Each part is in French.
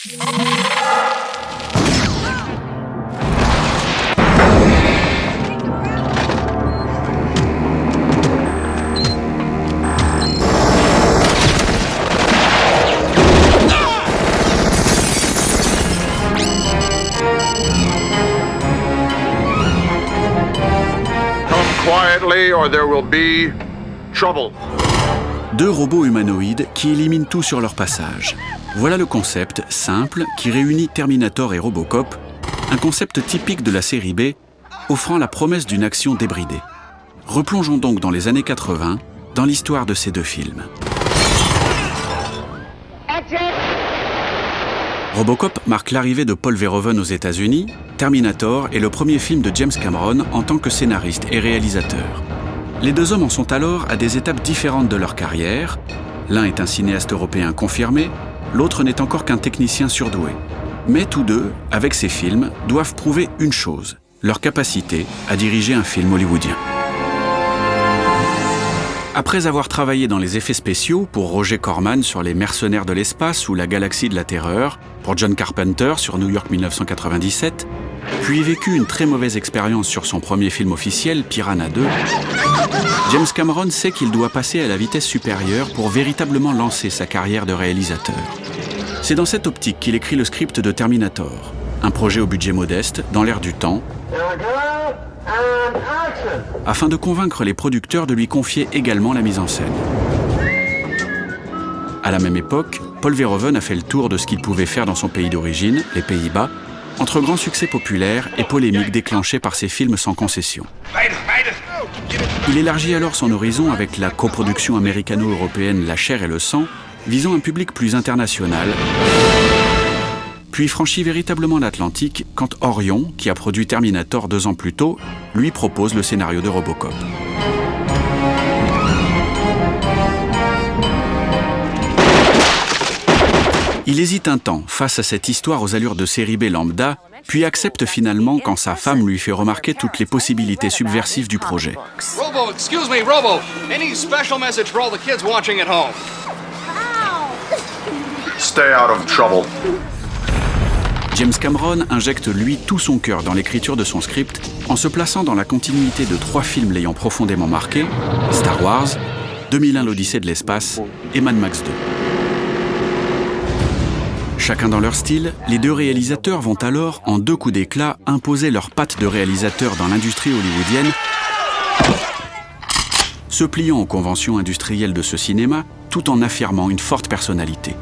Quietly or there will be trouble. Deux robots humanoïdes qui éliminent tout sur leur passage. Voilà le concept simple qui réunit Terminator et Robocop, un concept typique de la série B, offrant la promesse d'une action débridée. Replongeons donc dans les années 80, dans l'histoire de ces deux films. Robocop marque l'arrivée de Paul Verhoeven aux États-Unis. Terminator est le premier film de James Cameron en tant que scénariste et réalisateur. Les deux hommes en sont alors à des étapes différentes de leur carrière. L'un est un cinéaste européen confirmé, l'autre n'est encore qu'un technicien surdoué. Mais tous deux, avec ces films, doivent prouver une chose, leur capacité à diriger un film hollywoodien. Après avoir travaillé dans les effets spéciaux pour Roger Corman sur Les Mercenaires de l'espace ou La Galaxie de la Terreur, pour John Carpenter sur New York 1997, puis vécu une très mauvaise expérience sur son premier film officiel, Piranha 2, James Cameron sait qu'il doit passer à la vitesse supérieure pour véritablement lancer sa carrière de réalisateur. C'est dans cette optique qu'il écrit le script de Terminator, un projet au budget modeste, dans l'air du temps, afin de convaincre les producteurs de lui confier également la mise en scène. À la même époque, Paul Verhoeven a fait le tour de ce qu'il pouvait faire dans son pays d'origine, les Pays-Bas, entre grands succès populaires et polémiques déclenchées par ses films sans concession. Il élargit alors son horizon avec la coproduction américano-européenne La chair et le sang, visant un public plus international, puis franchit véritablement l'Atlantique quand Orion, qui a produit Terminator 2 ans plus tôt, lui propose le scénario de Robocop. Il hésite un temps face à cette histoire aux allures de série B lambda, puis accepte finalement quand sa femme lui fait remarquer toutes les possibilités subversives du projet. Robo, excuse me, Robo. Any special message for all the kids watching at home? Stay out of trouble. James Cameron injecte lui tout son cœur dans l'écriture de son script en se plaçant dans la continuité de 3 films l'ayant profondément marqué, Star Wars, 2001 l'Odyssée de l'espace et Mad Max 2. Chacun dans leur style, les deux réalisateurs vont alors, en 2 coups d'éclat, imposer leurs pattes de réalisateurs dans l'industrie hollywoodienne, se pliant aux conventions industrielles de ce cinéma, tout en affirmant une forte personnalité.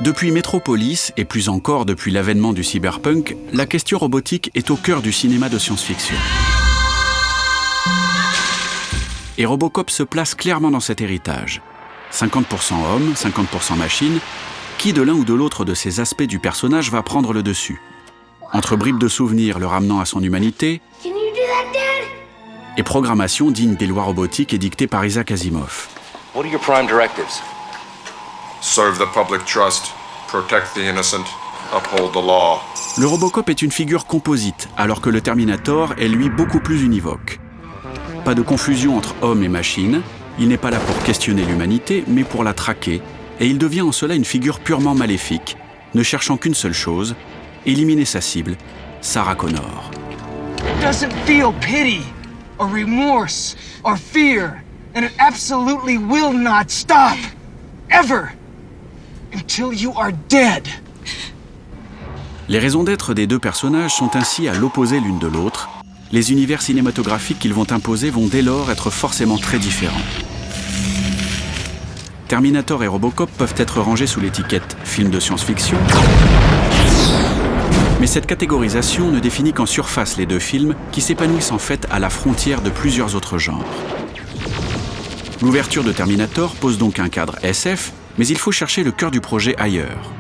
Depuis Metropolis, et plus encore depuis l'avènement du cyberpunk, la question robotique est au cœur du cinéma de science-fiction. Et Robocop se place clairement dans cet héritage. 50% homme, 50% machine, qui de l'un ou de l'autre de ces aspects du personnage va prendre le dessus? Entre bribes de souvenirs le ramenant à son humanité, et programmation digne des lois robotiques édictées par Isaac Asimov. What are your prime directives? Serve the public trust, protect the innocent, uphold the law. Le Robocop est une figure composite, alors que le Terminator est lui beaucoup plus univoque. Pas de confusion entre homme et machine, il n'est pas là pour questionner l'humanité, mais pour la traquer, et il devient en cela une figure purement maléfique, ne cherchant qu'une seule chose, éliminer sa cible, Sarah Connor. It doesn't feel pity, or remorse, or fear, and it absolutely will not stop, ever. Until you are dead. Les raisons d'être des deux personnages sont ainsi à l'opposé l'une de l'autre. Les univers cinématographiques qu'ils vont imposer vont dès lors être forcément très différents. Terminator et Robocop peuvent être rangés sous l'étiquette film de science-fiction, mais cette catégorisation ne définit qu'en surface les deux films qui s'épanouissent en fait à la frontière de plusieurs autres genres. L'ouverture de Terminator pose donc un cadre SF, mais il faut chercher le cœur du projet ailleurs.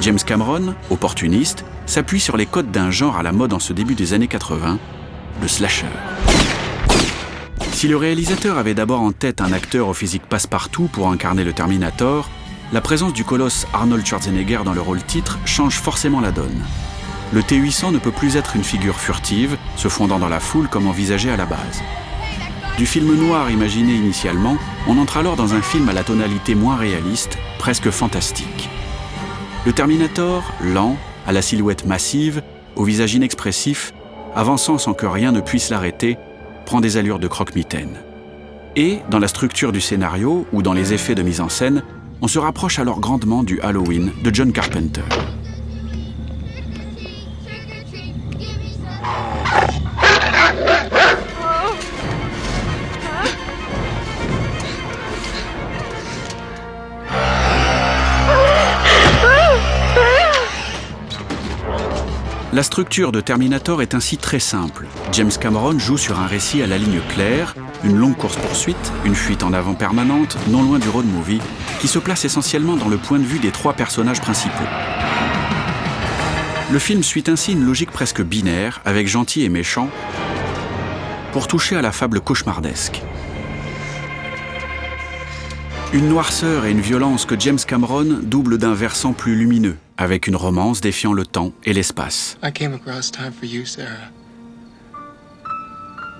James Cameron, opportuniste, s'appuie sur les codes d'un genre à la mode en ce début des années 80, le slasher. Si le réalisateur avait d'abord en tête un acteur au physique passe-partout pour incarner le Terminator, la présence du colosse Arnold Schwarzenegger dans le rôle titre change forcément la donne. le T-800 ne peut plus être une figure furtive, se fondant dans la foule comme envisagé à la base. Du film noir imaginé initialement, on entre alors dans un film à la tonalité moins réaliste, presque fantastique. Le Terminator, lent, à la silhouette massive, au visage inexpressif, avançant sans que rien ne puisse l'arrêter, prend des allures de croque-mitaine. Et, dans la structure du scénario ou dans les effets de mise en scène, on se rapproche alors grandement du Halloween de John Carpenter. La structure de Terminator est ainsi très simple. James Cameron joue sur un récit à la ligne claire, une longue course-poursuite, une fuite en avant permanente, non loin du road movie, qui se place essentiellement dans le point de vue des trois personnages principaux. Le film suit ainsi une logique presque binaire, avec gentil et méchant, pour toucher à la fable cauchemardesque. Une noirceur et une violence que James Cameron double d'un versant plus lumineux, avec une romance défiant le temps et l'espace. I came across time for you, Sarah.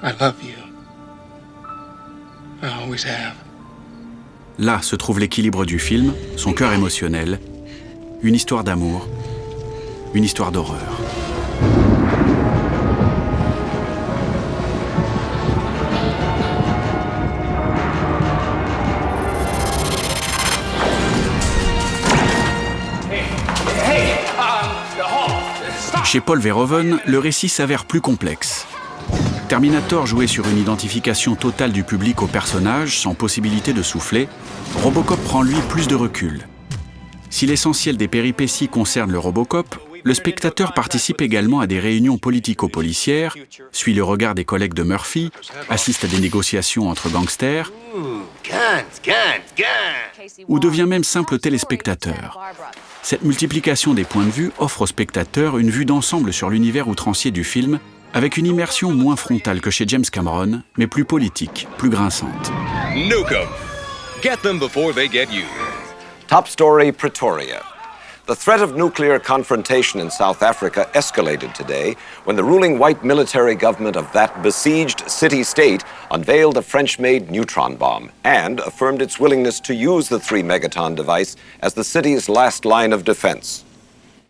I love you. I always have. Là se trouve l'équilibre du film, son cœur émotionnel, une histoire d'amour, une histoire d'horreur. Chez Paul Verhoeven, le récit s'avère plus complexe. Terminator jouait sur une identification totale du public au personnage, sans possibilité de souffler. Robocop prend lui plus de recul. Si l'essentiel des péripéties concerne le Robocop, le spectateur participe également à des réunions politico-policières, suit le regard des collègues de Murphy, assiste à des négociations entre gangsters, ou devient même simple téléspectateur. Cette multiplication des points de vue offre au spectateur une vue d'ensemble sur l'univers outrancier du film, avec une immersion moins frontale que chez James Cameron, mais plus politique, plus grinçante. Nuke 'em. Get them before they get you. Top story, Pretoria. The threat of nuclear confrontation in South Africa escalated today when the ruling white military government of that besieged city-state unveiled a French-made neutron bomb and affirmed its willingness to use the 3-megaton device as the city's last line of defense.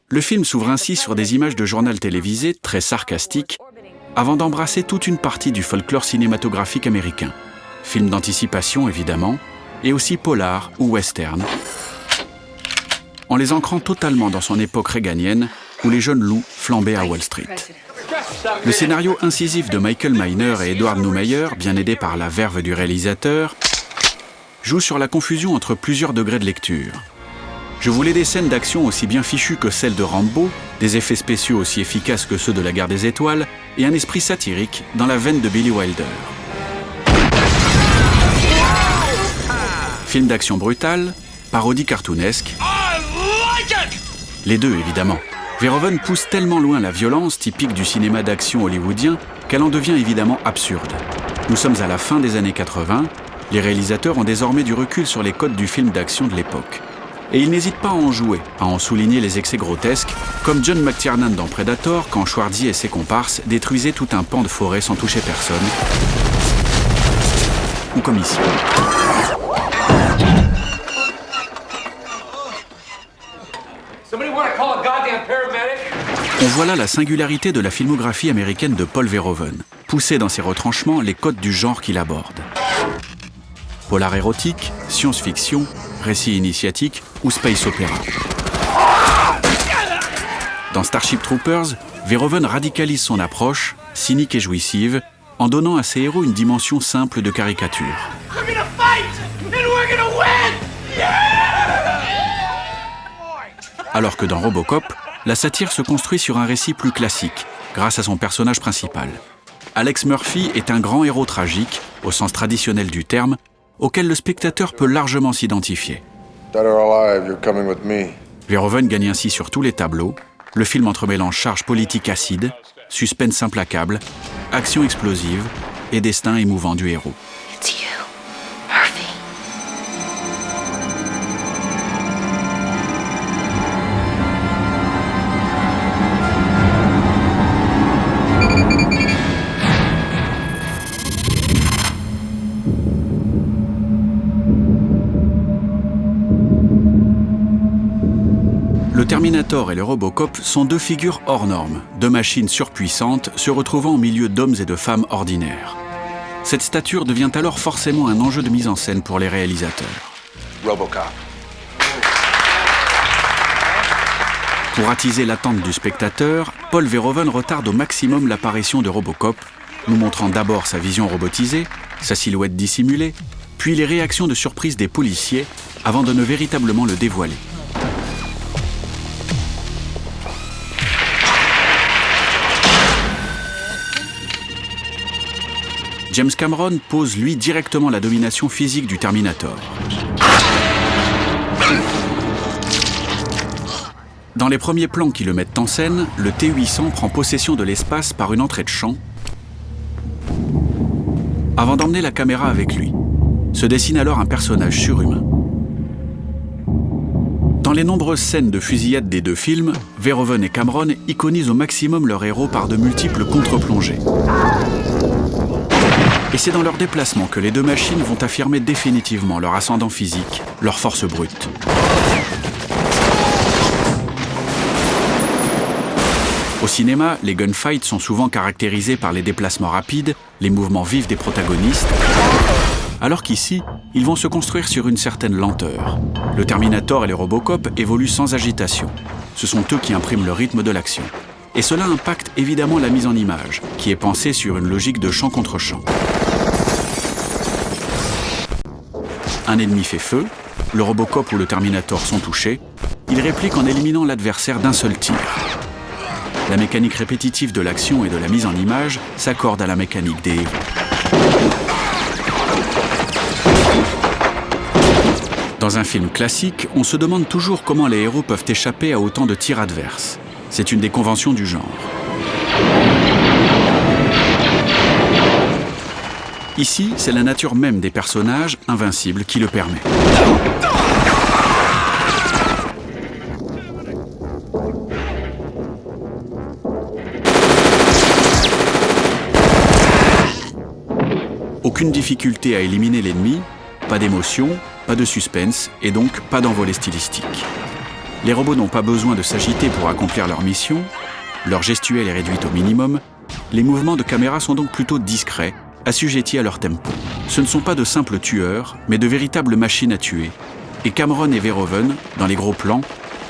Le film s'ouvre ainsi sur des images de journal télévisé très sarcastiques, avant d'embrasser toute une partie du folklore cinématographique américain. Film d'anticipation, évidemment, et aussi polar ou western, en les ancrant totalement dans son époque réganienne, où les jeunes loups flambaient à Wall Street. Le scénario incisif de Michael Miner et Edward Neumeyer, bien aidé par la verve du réalisateur, joue sur la confusion entre plusieurs degrés de lecture. Je voulais des scènes d'action aussi bien fichues que celles de Rambo, des effets spéciaux aussi efficaces que ceux de la Guerre des Étoiles, et un esprit satirique dans la veine de Billy Wilder. Film d'action brutal, parodie cartoonesque. Les deux, évidemment. Verhoeven pousse tellement loin la violence typique du cinéma d'action hollywoodien qu'elle en devient évidemment absurde. Nous sommes à la fin des années 80, les réalisateurs ont désormais du recul sur les codes du film d'action de l'époque. Et ils n'hésitent pas à en jouer, à en souligner les excès grotesques, comme John McTiernan dans Predator, quand Schwarzy et ses comparses détruisaient tout un pan de forêt sans toucher personne. Ou comme ici. On voit là la singularité de la filmographie américaine de Paul Verhoeven, pousser dans ses retranchements les codes du genre qu'il aborde. Polar érotique, science-fiction, récit initiatique ou space opéra. Dans Starship Troopers, Verhoeven radicalise son approche, cynique et jouissive, en donnant à ses héros une dimension simple de caricature. Alors que dans Robocop, la satire se construit sur un récit plus classique, grâce à son personnage principal. Alex Murphy est un grand héros tragique, au sens traditionnel du terme, auquel le spectateur peut largement s'identifier. Verhoeven gagne ainsi sur tous les tableaux, le film entremêlant charge politique acide, suspense implacable, action explosive et destin émouvant du héros. Terminator et le Robocop sont deux figures hors normes, deux machines surpuissantes se retrouvant au milieu d'hommes et de femmes ordinaires. Cette stature devient alors forcément un enjeu de mise en scène pour les réalisateurs. Robocop. Pour attiser l'attente du spectateur, Paul Verhoeven retarde au maximum l'apparition de Robocop, nous montrant d'abord sa vision robotisée, sa silhouette dissimulée, puis les réactions de surprise des policiers avant de ne véritablement le dévoiler. James Cameron pose lui directement la domination physique du Terminator. Dans les premiers plans qui le mettent en scène, le T-800 prend possession de l'espace par une entrée de champ avant d'emmener la caméra avec lui. Se dessine alors un personnage surhumain. Dans les nombreuses scènes de fusillade des deux films, Verhoeven et Cameron iconisent au maximum leur héros par de multiples contre-plongées. Et c'est dans leur déplacement que les deux machines vont affirmer définitivement leur ascendant physique, leur force brute. Au cinéma, les gunfights sont souvent caractérisés par les déplacements rapides, les mouvements vifs des protagonistes, alors qu'ici, ils vont se construire sur une certaine lenteur. Le Terminator et les Robocop évoluent sans agitation. Ce sont eux qui impriment le rythme de l'action. Et cela impacte évidemment la mise en image, qui est pensée sur une logique de champ contre champ. Un ennemi fait feu, le Robocop ou le Terminator sont touchés, il réplique en éliminant l'adversaire d'un seul tir. La mécanique répétitive de l'action et de la mise en image s'accorde à la mécanique des héros. Dans un film classique, on se demande toujours comment les héros peuvent échapper à autant de tirs adverses. C'est une des conventions du genre. Ici, c'est la nature même des personnages invincibles qui le permet. Aucune difficulté à éliminer l'ennemi, pas d'émotion, pas de suspense et donc pas d'envolée stylistique. Les robots n'ont pas besoin de s'agiter pour accomplir leur mission, leur gestuelle est réduite au minimum, les mouvements de caméra sont donc plutôt discrets, assujettis à leur tempo. Ce ne sont pas de simples tueurs, mais de véritables machines à tuer. Et Cameron et Verhoeven, dans les gros plans,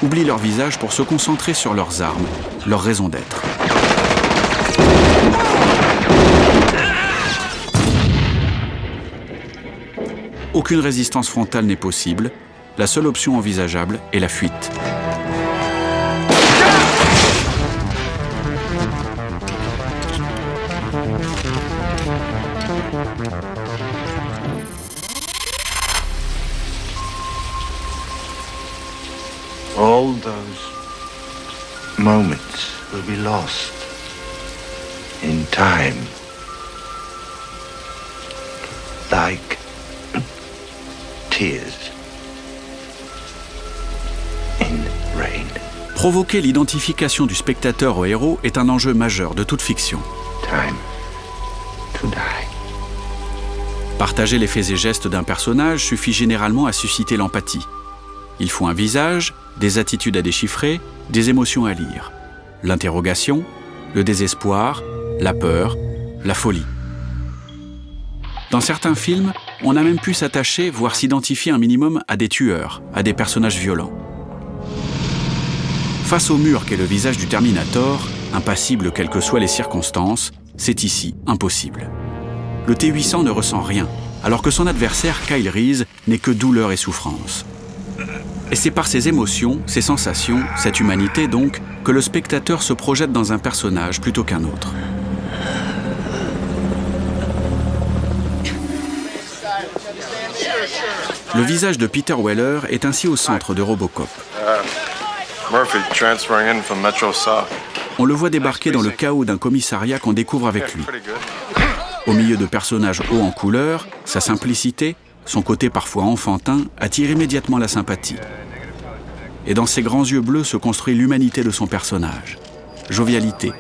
oublient leur visage pour se concentrer sur leurs armes, leur raison d'être. Aucune résistance frontale n'est possible, la seule option envisageable est la fuite. All those moments will be lost in time. Like tears in rain. Provoquer l'identification du spectateur au héros est un enjeu majeur de toute fiction. Time to die. Partager les faits et gestes d'un personnage suffit généralement à susciter l'empathie. Il faut un visage, des attitudes à déchiffrer, des émotions à lire. L'interrogation, le désespoir, la peur, la folie. Dans certains films, on a même pu s'attacher, voire s'identifier un minimum à des tueurs, à des personnages violents. Face au mur qu'est le visage du Terminator, impassible quelles que soient les circonstances, c'est ici impossible. Le T-800 ne ressent rien, alors que son adversaire, Kyle Reese, n'est que douleur et souffrance. Et c'est par ses émotions, ses sensations, cette humanité donc, que le spectateur se projette dans un personnage plutôt qu'un autre. Le visage de Peter Weller est ainsi au centre de Robocop. Murphy, transferring in from Metro South. On le voit débarquer dans le chaos d'un commissariat qu'on découvre avec lui. Au milieu de personnages hauts en couleur, sa simplicité, son côté parfois enfantin, attire immédiatement la sympathie. Et dans ses grands yeux bleus se construit l'humanité de son personnage. Jovialité,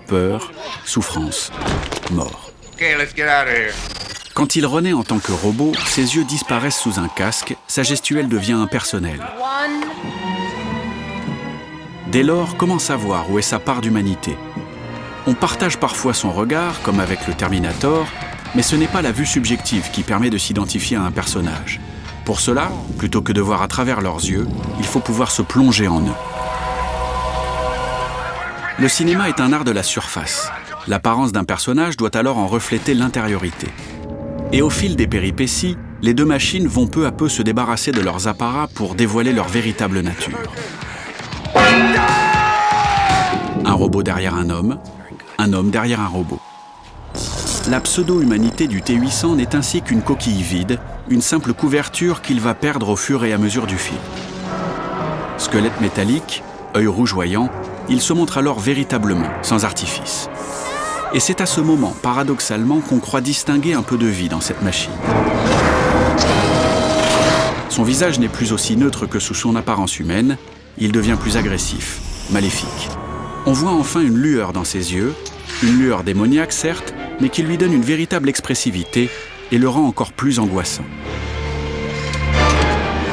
peur, souffrance, mort. Okay, let's get out of here. Quand il renaît en tant que robot, ses yeux disparaissent sous un casque, sa gestuelle devient impersonnelle. Dès lors, comment savoir où est sa part d'humanité? On partage parfois son regard, comme avec le Terminator, mais ce n'est pas la vue subjective qui permet de s'identifier à un personnage. Pour cela, plutôt que de voir à travers leurs yeux, il faut pouvoir se plonger en eux. Le cinéma est un art de la surface. L'apparence d'un personnage doit alors en refléter l'intériorité. Et au fil des péripéties, les deux machines vont peu à peu se débarrasser de leurs apparats pour dévoiler leur véritable nature. Un robot derrière un homme derrière un robot. La pseudo-humanité du T-800 n'est ainsi qu'une coquille vide, une simple couverture qu'il va perdre au fur et à mesure du film. Squelette métallique, œil rougeoyant, il se montre alors véritablement, sans artifice. Et c'est à ce moment, paradoxalement, qu'on croit distinguer un peu de vie dans cette machine. Son visage n'est plus aussi neutre que sous son apparence humaine, il devient plus agressif, maléfique. On voit enfin une lueur dans ses yeux, une lueur démoniaque certes, mais qui lui donne une véritable expressivité et le rend encore plus angoissant.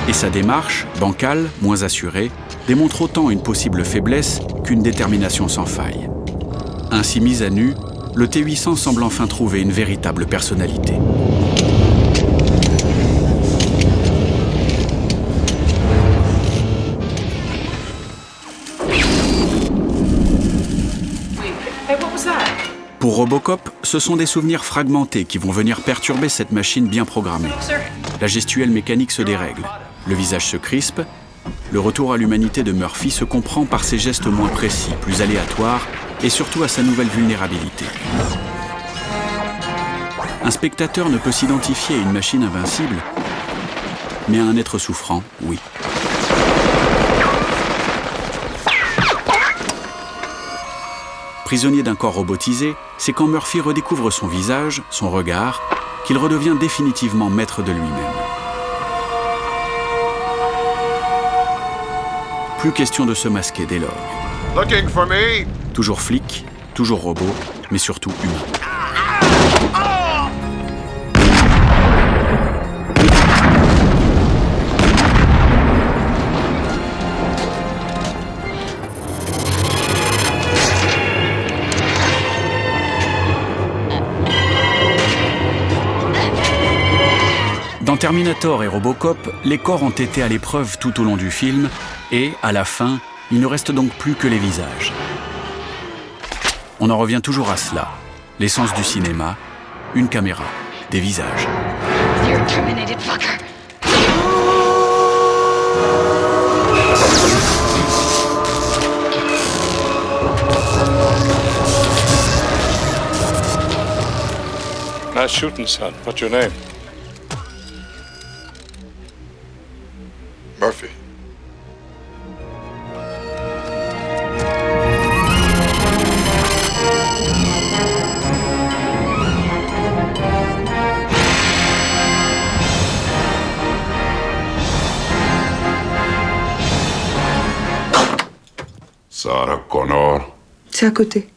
Et sa démarche, bancale, moins assurée, démontre autant une possible faiblesse qu'une détermination sans faille. Ainsi mis à nu, le T-800 semble enfin trouver une véritable personnalité. Pour Robocop, ce sont des souvenirs fragmentés qui vont venir perturber cette machine bien programmée. La gestuelle mécanique se dérègle, le visage se crispe, le retour à l'humanité de Murphy se comprend par ses gestes moins précis, plus aléatoires, et surtout à sa nouvelle vulnérabilité. Un spectateur ne peut s'identifier à une machine invincible, mais à un être souffrant, oui. Prisonnier d'un corps robotisé, c'est quand Murphy redécouvre son visage, son regard, qu'il redevient définitivement maître de lui-même. Plus question de se masquer dès lors. Looking for me? Toujours flic, toujours robot, mais surtout humain. Dans Terminator et Robocop, les corps ont été à l'épreuve tout au long du film et, à la fin, il ne reste donc plus que les visages. On en revient toujours à cela. L'essence du cinéma, une caméra, des visages. Nice shooting, son. What's your name? Murphy. Sarah Connor. C'est à côté.